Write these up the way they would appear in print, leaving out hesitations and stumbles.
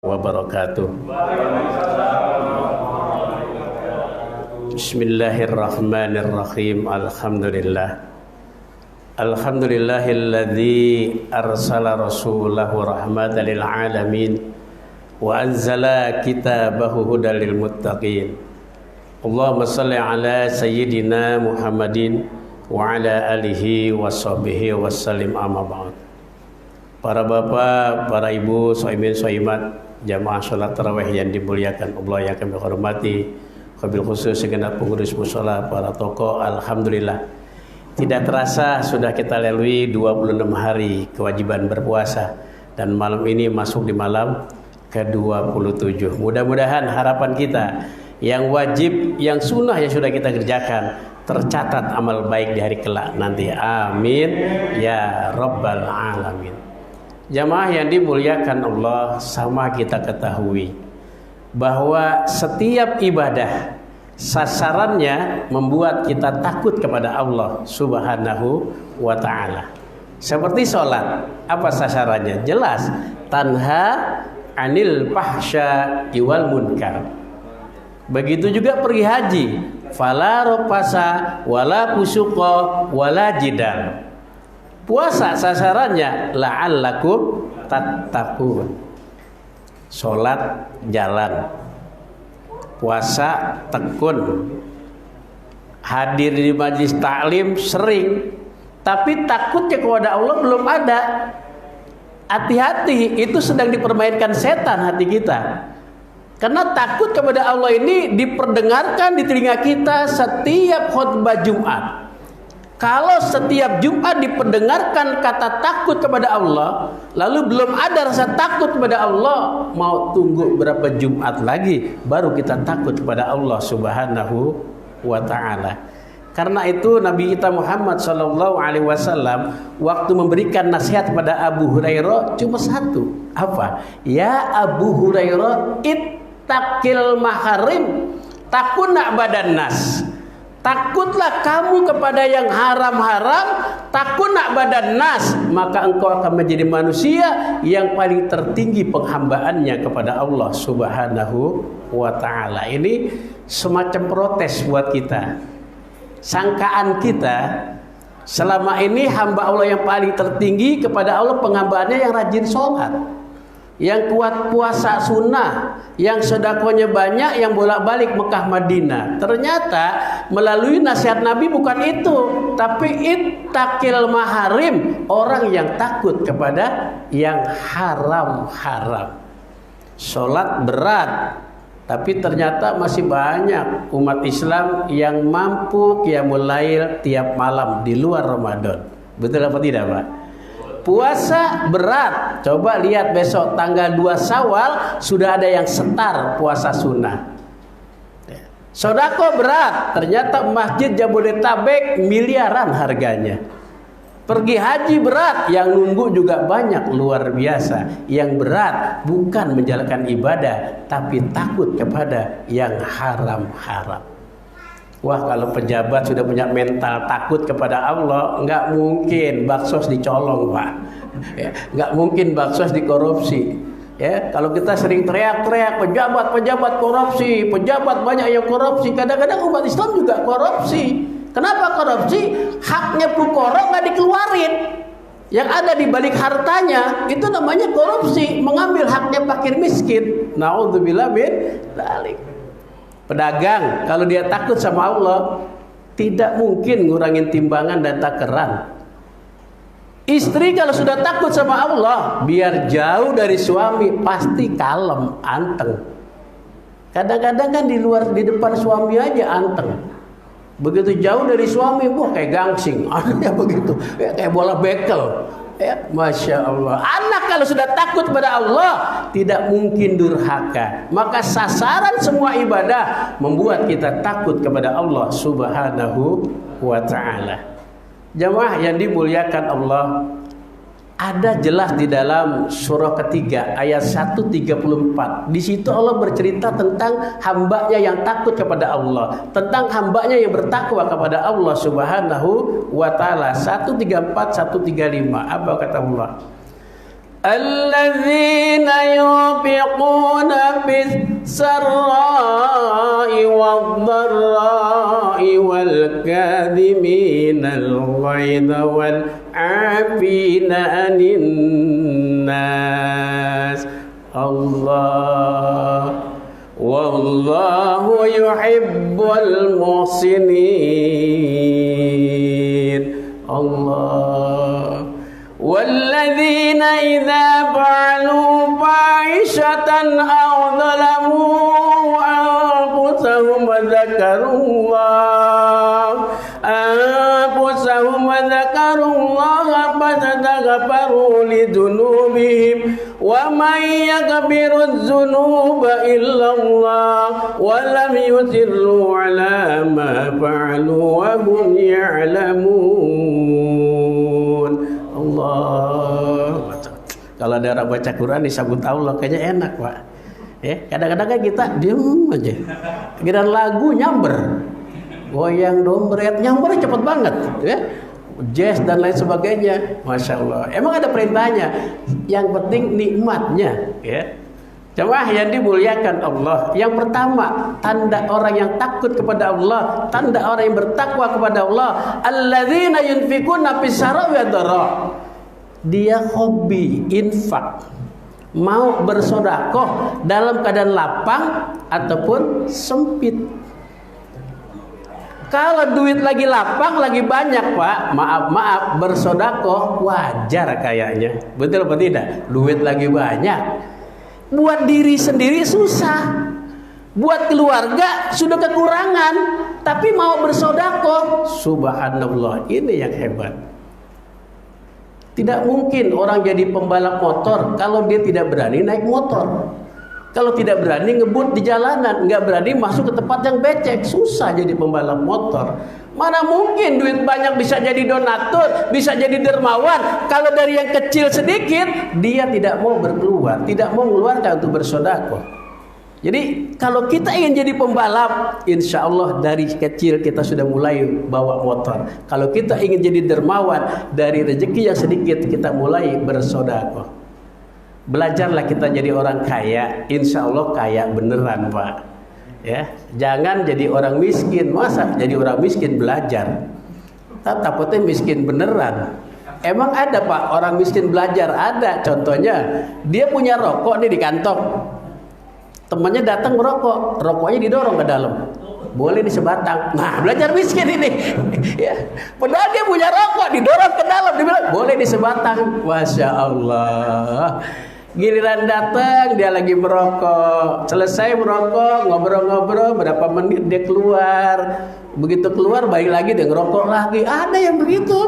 Wabarakatuh. Bismillahirrahmanirrahim. Alhamdulillahilladzi arsala rasulahu rahmatan lil alamin wa anzala kitabahu hudan lil muttaqin. Allahumma shalli ala sayyidina Muhammadin wa ala alihi wa sahbihi wa sallim, amma ba'd. Para bapak, para ibu, shaimin shaimat, jamaah sholat tarawih yang dimuliakan Allah yang kami hormati, wabil khusus segenap pengurus mushola, para tokoh. Alhamdulillah, tidak terasa sudah kita lalui 26 hari kewajiban berpuasa, dan malam ini masuk di malam ke-27. Mudah-mudahan harapan kita yang wajib, yang sunnah yang sudah kita kerjakan tercatat amal baik di hari kelak nanti. Amin ya rabbal alamin. Jamaah yang dimuliakan Allah, sama kita ketahui bahwa setiap ibadah sasarannya membuat kita takut kepada Allah Subhanahu wa ta'ala. Seperti sholat, apa sasarannya? Jelas, tanha anil fahsya wal munkar. Begitu juga pergi haji, fala rafasa wala fusuqa wala jidal. Puasa sasarannya la'allakum tattaqun. Sholat jalan, puasa tekun, hadir di majlis taklim sering, tapi takutnya kepada Allah belum ada. Hati-hati, itu sedang dipermainkan setan hati kita. Karena takut kepada Allah ini diperdengarkan di telinga kita setiap khutbah Jumat. Kalau setiap Jumat diperdengarkan kata takut kepada Allah, lalu belum ada rasa takut kepada Allah, mau tunggu berapa Jumat lagi baru kita takut kepada Allah Subhanahu wa ta'ala. Karena itu Nabi kita Muhammad SAW waktu memberikan nasihat kepada Abu Hurairah cuma satu. Apa? Ya Abu Hurairah, ittaqil maharim takuna badan nas. Takutlah kamu kepada yang haram-haram, takuna badan nas, maka engkau akan menjadi manusia yang paling tertinggi penghambaannya kepada Allah Subhanahu wa ta'ala. Ini semacam protes buat kita. Sangkaan kita selama ini hamba Allah yang paling tertinggi kepada Allah penghambaannya yang rajin sholat, yang kuat puasa sunnah, yang sedekahnya banyak, yang bolak-balik Mekah Madinah. Ternyata melalui nasihat Nabi bukan itu, tapi ittaqil maharim, orang yang takut kepada yang haram-haram. Sholat berat, tapi ternyata masih banyak umat Islam yang mampu qiyamul lail tiap malam di luar Ramadan. Betul apa tidak, Pak? Puasa berat, coba lihat besok tanggal 2 Syawal sudah ada yang setar puasa sunnah. Sedekah berat, ternyata masjid Jabodetabek miliaran harganya. Pergi haji berat, yang nunggu juga banyak, luar biasa. Yang berat bukan menjalankan ibadah, tapi takut kepada yang haram-haram. Wah, kalau pejabat sudah punya mental takut kepada Allah, nggak mungkin baksos dicolong, Pak. Ya, nggak mungkin baksos dikorupsi. Ya, kalau kita sering teriak-teriak pejabat korupsi, pejabat banyak yang korupsi, kadang-kadang umat Islam juga korupsi. Kenapa korupsi? Haknya fuqara nggak dikeluarin. Yang ada di balik hartanya itu namanya korupsi, mengambil haknya fakir miskin. Nauzubillah min dzalik. Pedagang kalau dia takut sama Allah tidak mungkin ngurangin timbangan dan takeran. Istri kalau sudah takut sama Allah, biar jauh dari suami pasti kalem, anteng. Kadang-kadang kan di depan suami aja anteng. Begitu jauh dari suami, kayak gangsing, anaknya begitu, kayak bola bekel. Ya, Masya Allah. Anak kalau sudah takut pada Allah tidak mungkin durhaka. Maka sasaran semua ibadah membuat kita takut kepada Allah Subhanahu wa ta'ala. Jamaah yang dimuliakan Allah, ada jelas di dalam surah ketiga ayat 134. Di situ Allah bercerita tentang hambanya yang takut kepada Allah, tentang hambanya yang bertakwa kepada Allah Subhanahu wa ta'ala. 134, 135. Apa kata Allah? Alladzina yunfiquna bis-sarra'i wad-dharra'i wal kadhiminal ghaidha wal 'afina 'anil nas. Allah wallahu yuhibbul muhsinin. Allah. والذين إذا فعلوا فاحشة أو ظلموا أنفسهم وذكروا الله فاستغفروا لذنوبهم ومن يغفر الذنوب إلا الله ولم يصروا على ما فعلوا وهم يعلمون. Allah. Kalau ada orang baca Quran disambut Allah kayaknya enak, Pak. Kadang-kadang kan kita diem aja. Giliran lagu nyamber. Goyang dompet nyamber cepet banget, ya. Jazz dan lain sebagainya. Masya Allah. Emang ada perintahnya. Yang penting nikmatnya, ya. Jemaah yang dimuliakan Allah, yang pertama tanda orang yang takut kepada Allah, tanda orang yang bertakwa kepada Allah, alladzina yunfikuna fis-sarra'i wad-dharra. Dia hobi infak, mau bersedekah dalam keadaan lapang ataupun sempit. Kalau duit lagi lapang, lagi banyak, Pak, maaf bersedekah wajar kayaknya. Betul apa tidak? Duit lagi banyak. Buat diri sendiri susah, buat keluarga sudah kekurangan, tapi mau bersedekah, subhanallah, ini yang hebat. Tidak mungkin orang jadi pembalap motor kalau dia tidak berani naik motor, kalau tidak berani ngebut di jalanan, nggak berani masuk ke tempat yang becek, susah jadi pembalap motor. Mana mungkin duit banyak bisa jadi donatur, bisa jadi dermawan. Kalau dari yang kecil sedikit, dia tidak mau berkeluar, tidak mau mengeluarkan untuk bersedekah. Jadi kalau kita ingin jadi pembalap, insya Allah dari kecil kita sudah mulai bawa motor. Kalau kita ingin jadi dermawan, dari rezeki yang sedikit kita mulai bersedekah. Belajarlah kita jadi orang kaya, insya Allah kaya beneran, Pak. Ya, jangan jadi orang miskin. Masa jadi orang miskin belajar? Takutnya miskin beneran. Emang ada, Pak, orang miskin belajar? Ada. Contohnya, dia punya rokok nih di kantong. Temannya datang merokok, rokoknya didorong ke dalam. Boleh di sebatang. Nah, belajar miskin ini. Ya. Padahal dia punya rokok, didorong ke dalam, dibilang boleh di sebatang. Masya Allah. Giliran datang dia lagi merokok, selesai merokok, ngobrol-ngobrol berapa menit dia keluar. Begitu keluar balik lagi dia ngerokok lagi. Ada yang begitu,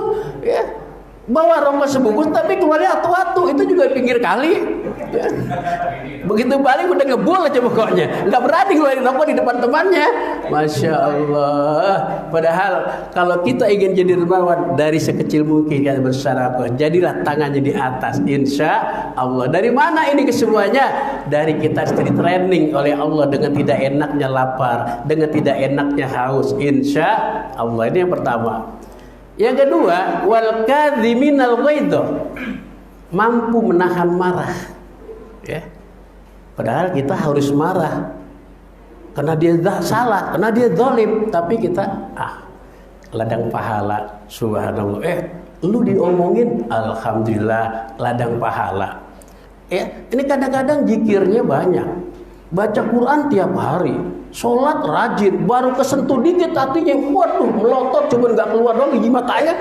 ya. Bawa rokok sebungkus tapi keluarnya atu-atu, itu juga di pinggir kali, ya. Begitu balik udah ngebul aja pokoknya, nggak berani ngeluarin rokok di depan temannya. Masya Allah. Padahal kalau kita ingin jadi dermawan, dari sekecil mungkin kita bersedekah, jadilah tangannya di atas, insya Allah. Dari mana ini kesemuanya? Dari kita training oleh Allah dengan tidak enaknya lapar, dengan tidak enaknya haus, insya Allah. Ini yang pertama. Yang kedua, wal kadhiminal ghaidha, mampu menahan marah, ya. Padahal kita harus marah karena dia salah, karena dia zalim, tapi kita ladang pahala, subhanallah. Lu diomongin, alhamdulillah, ladang pahala. Ini kadang-kadang zikirnya banyak, baca Quran tiap hari, sholat rajin, baru kesentuh dikit hatinya, waduh melotot, cuma nggak keluar dong gigi matanya,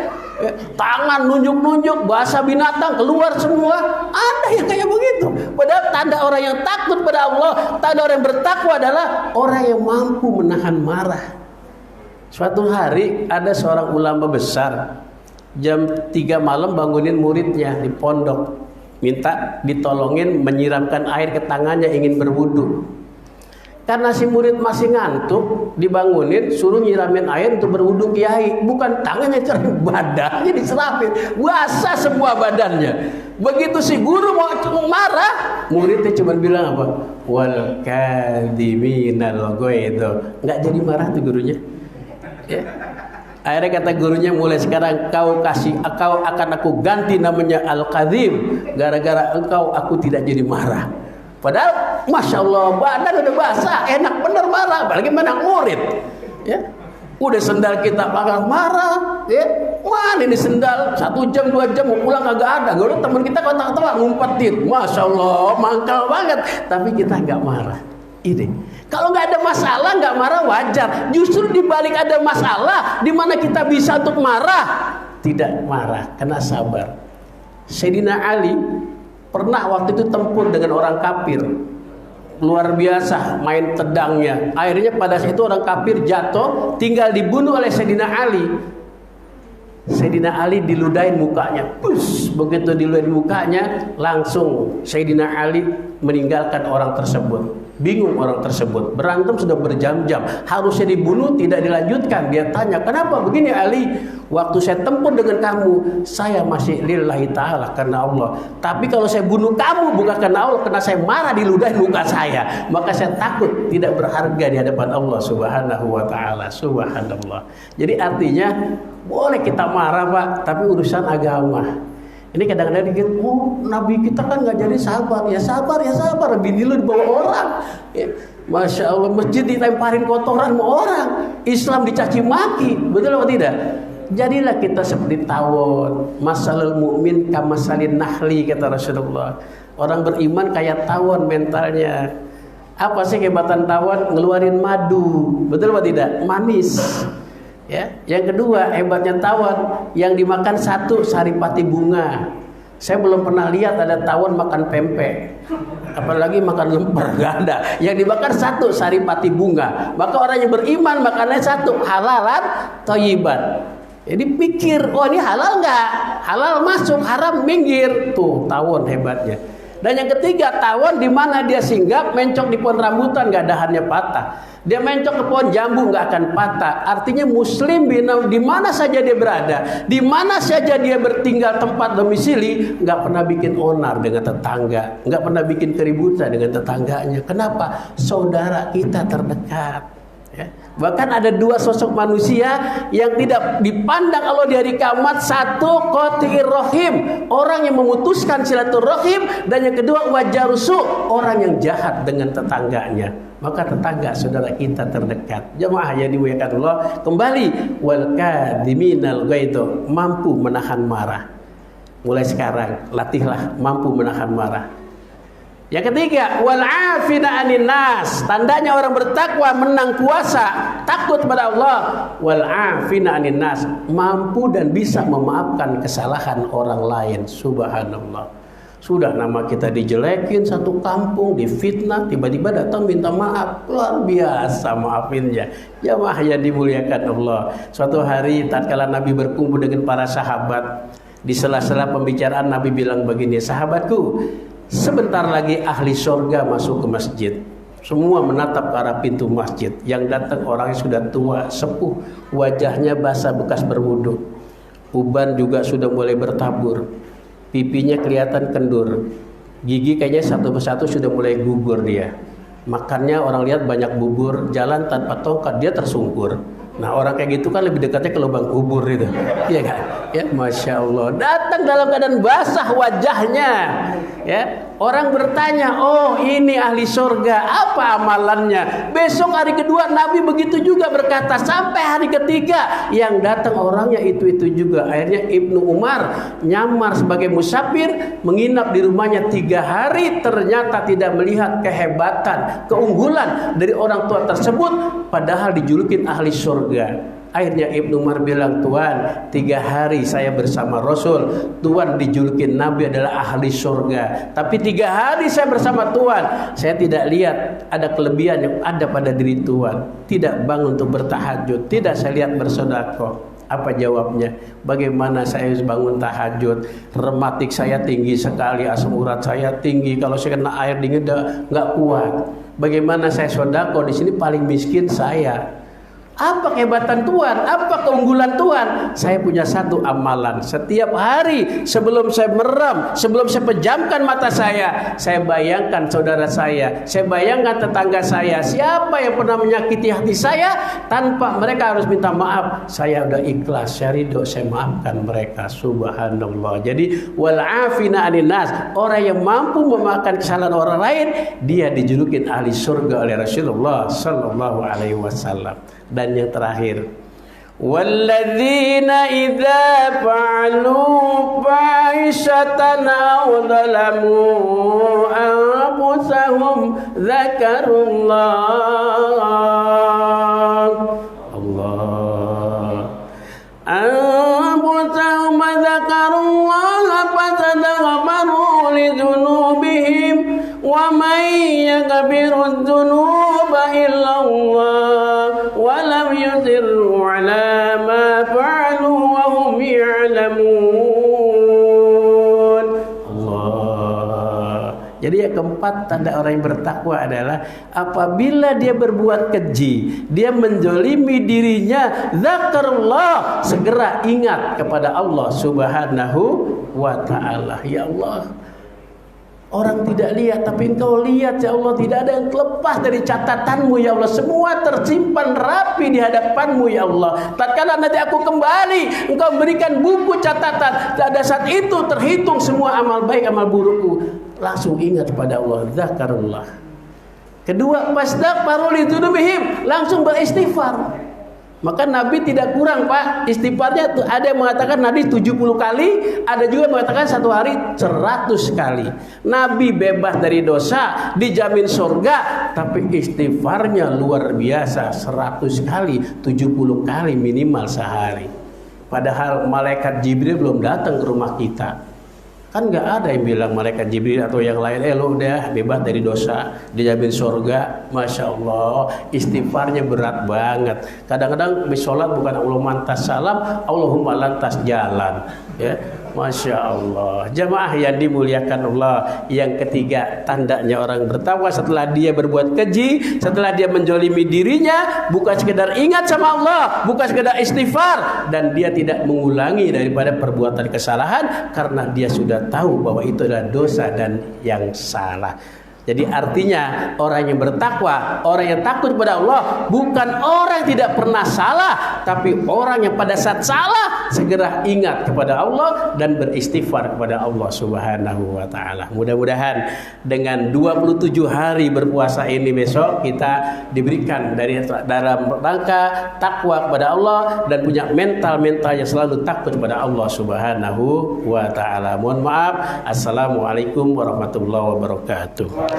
tangan nunjuk-nunjuk, bahasa binatang keluar semua. Ada yang kayak begitu. Padahal tanda orang yang takut pada Allah, tanda orang yang bertakwa adalah orang yang mampu menahan marah. Suatu hari ada seorang ulama besar, jam 3 malam bangunin muridnya di pondok, minta ditolongin menyiramkan air ke tangannya, ingin berwudu. Karena si murid masih ngantuk, dibangunin, suruh nyiramin air untuk berwudu kiai. Bukan tangannya cerahin, badannya diseramin, basah semua badannya. Begitu si guru mau marah, muridnya cuma bilang apa? Wal kadhiminal ghaidha. Nggak jadi marah tuh gurunya, ya. Akhirnya kata gurunya, mulai sekarang kau akan aku ganti namanya Al-Kadzim, gara-gara engkau aku tidak jadi marah. Padahal Masya Allah badan udah basah, enak bener marah, apalagi mana murid ya. Udah sendal kita bakal marah ya. Mana ini sendal 1 jam 2 jam mau pulang kagak ada. Kalau teman kita kata-kata ngumpetin, Masya Allah mangkal banget, tapi kita nggak marah. Ini kalau nggak ada masalah nggak marah wajar. Justru dibalik ada masalah di mana kita bisa untuk marah, tidak marah karena sabar. Sayyidina Ali pernah waktu itu tempur dengan orang kafir, luar biasa main tedangnya. Akhirnya pada saat itu orang kafir jatuh, tinggal dibunuh oleh Sayyidina Ali. Sayyidina Ali diludahin mukanya. Begitu diludahin mukanya, langsung Sayyidina Ali meninggalkan orang tersebut. Bingung orang tersebut, berantem sudah berjam-jam, harusnya dibunuh tidak dilanjutkan. Dia tanya, kenapa begini Ali? Waktu saya tempur dengan kamu, saya masih lillahi ta'ala, karena Allah. Tapi kalau saya bunuh kamu bukan karena Allah, karena saya marah diludahin muka saya, maka saya takut tidak berharga di hadapan Allah subhanahu wa ta'ala. Subhanallah. Jadi artinya boleh kita marah Pak, tapi urusan agama. Ini kadang-kadang dikit, Nabi kita kan nggak jadi sabar. Ya sabar, bini lu dibawa orang ya. Masya Allah, masjid dilemparin kotoran sama orang, Islam dicaci maki, betul apa tidak? Jadilah kita seperti tawon, masalul mukmin kamasalin nahli, kata Rasulullah. Orang beriman kayak tawon mentalnya. Apa sih kehebatan tawon? Ngeluarin madu, betul apa tidak? Manis. Ya, yang kedua hebatnya tawon, yang dimakan satu saripati bunga. Saya belum pernah lihat ada tawon makan pempek, apalagi makan lemper, gak ada. Yang dimakan satu saripati bunga. Maka orang yang beriman makannya satu, halalan thayyiban. Jadi pikir, ini halal nggak? Halal masuk, haram minggir. Tuh tawon hebatnya. Dan yang ketiga, tawon di mana dia singgah, mencok di pohon rambutan nggak dahannya patah. Dia mencok ke pohon jambu nggak akan patah. Artinya muslim di mana saja dia berada, di mana saja dia bertinggal tempat domisili, nggak pernah bikin onar dengan tetangga, nggak pernah bikin keributan dengan tetangganya. Kenapa? Saudara kita terdekat. Ya. Bahkan ada 2 sosok manusia yang tidak dipandang Allah di hari kiamat. Satu, qati'ir rahim, orang yang memutuskan silaturahim, dan yang kedua wajarusu, orang yang jahat dengan tetangganya. Maka tetangga saudara kita terdekat. Jemaah yang dimuliakan Allah, kembali wal kadhiminal ghaidho, mampu menahan marah. Mulai sekarang latihlah mampu menahan marah. Yang ketiga, wal afina 'anin nas, tandanya orang bertakwa menang kuasa, takut pada Allah. Wal afina 'anin nas, mampu dan bisa memaafkan kesalahan orang lain. Subhanallah. Sudah nama kita dijelekin satu kampung, difitnah, tiba-tiba datang minta maaf, luar biasa maafinnya. Jamaah yang dimuliakan Allah. Suatu hari tatkala Nabi berkumpul dengan para sahabat, di sela-sela pembicaraan Nabi bilang begini, sahabatku, sebentar lagi ahli surga masuk ke masjid. Semua menatap ke arah pintu masjid. Yang datang orangnya sudah tua, sepuh, wajahnya basah bekas berwudu. Uban juga sudah mulai bertabur. Pipinya kelihatan kendur. Gigi kayaknya satu persatu sudah mulai gugur dia. Makannya orang lihat banyak bubur, jalan tanpa tongkat, dia tersungkur. Nah orang kayak gitu kan lebih dekatnya ke lubang kubur itu. Iya kan? Ya, Masya Allah. Datang dalam keadaan basah wajahnya. Ya, orang bertanya, oh ini ahli surga, apa amalannya? Besok hari kedua Nabi begitu juga berkata, sampai hari ketiga yang datang orangnya itu juga. Akhirnya Ibnu Umar nyamar sebagai musafir, menginap di rumahnya 3 hari, ternyata tidak melihat kehebatan, keunggulan dari orang tua tersebut, padahal dijulukin ahli surga. Akhirnya Ibnu Umar bilang, Tuan, 3 hari saya bersama Rasul, Tuan dijulukin Nabi adalah ahli surga. Tapi 3 hari saya bersama Tuan, saya tidak lihat ada kelebihan yang ada pada diri Tuan. Tidak bangun untuk bertahajud, tidak saya lihat bersedekah. Apa jawabnya? Bagaimana saya bangun tahajud? Rematik saya tinggi sekali, asam urat saya tinggi. Kalau saya kena air dingin nggak kuat. Bagaimana saya sedekah? Di sini paling miskin saya. Apa kehebatan Tuhan? Apa keunggulan Tuhan? Saya punya satu amalan. Setiap hari sebelum saya merem, sebelum saya pejamkan mata saya bayangkan saudara saya bayangkan tetangga saya, siapa yang pernah menyakiti hati saya, tanpa mereka harus minta maaf, saya udah ikhlas, saya ridho, saya maafkan mereka. Subhanallah. Jadi wal afina anin nas, orang yang mampu memaafkan kesalahan orang lain, dia dijulukin ahli surga oleh Rasulullah sallallahu alaihi wasallam. Dan yang terakhir, walladzina idza fa'alu fahishatan aw zalamu anfusahum dzakarullah anfusahum dzakarullah fastaghfaru lidzunubihim wa may yaghfiru dzunuba illallah walam yusirru ala ma fa'alu wa hum ya'lamun. Allah. Jadi yang keempat tanda orang yang bertakwa adalah apabila dia berbuat keji, dia menzalimi dirinya, zakarullah, segera ingat kepada Allah Subhanahu wa taala. Ya Allah, orang tidak lihat, tapi Engkau lihat ya Allah. Tidak ada yang terlepas dari catatanmu ya Allah. Semua tersimpan rapi di hadapanmu ya Allah. Tatkala nanti aku kembali, Engkau berikan buku catatan. Pada saat itu terhitung semua amal baik, amal burukku. Langsung ingat pada Allah, zakarullah. Kedua, fastaghfaru lidzunubihim, langsung beristighfar. Maka Nabi tidak kurang Pak istighfarnya. Ada yang mengatakan Nabi 70 kali, ada juga yang mengatakan satu hari 100 kali. Nabi bebas dari dosa, dijamin surga, tapi istighfarnya luar biasa, 100 kali, 70 kali minimal sehari. Padahal malaikat Jibril belum datang ke rumah kita. Kan nggak ada yang bilang malaikat Jibril atau yang lain, lo udah bebas dari dosa, dijamin surga. Masya Allah, istighfarnya berat banget. Kadang-kadang habis sholat bukan Allahumma lantas salam, Allahumma lantas jalan. Ya, Masya Allah. Jamaah yang dimuliakan Allah. Yang ketiga, tandanya orang bertakwa setelah dia berbuat keji, setelah dia menjolimi dirinya, bukan sekedar ingat sama Allah, bukan sekedar istighfar, dan dia tidak mengulangi daripada perbuatan kesalahan karena dia sudah tahu bahwa itu adalah dosa dan yang salah. Jadi artinya orang yang bertakwa, orang yang takut kepada Allah, bukan orang yang tidak pernah salah, tapi orang yang pada saat salah segera ingat kepada Allah dan beristighfar kepada Allah Subhanahu wa taala. Mudah-mudahan dengan 27 hari berpuasa ini besok kita diberikan dalam rangka takwa kepada Allah dan punya mental-mental yang selalu takut kepada Allah Subhanahu wa taala. Mohon maaf. Assalamualaikum warahmatullahi wabarakatuh.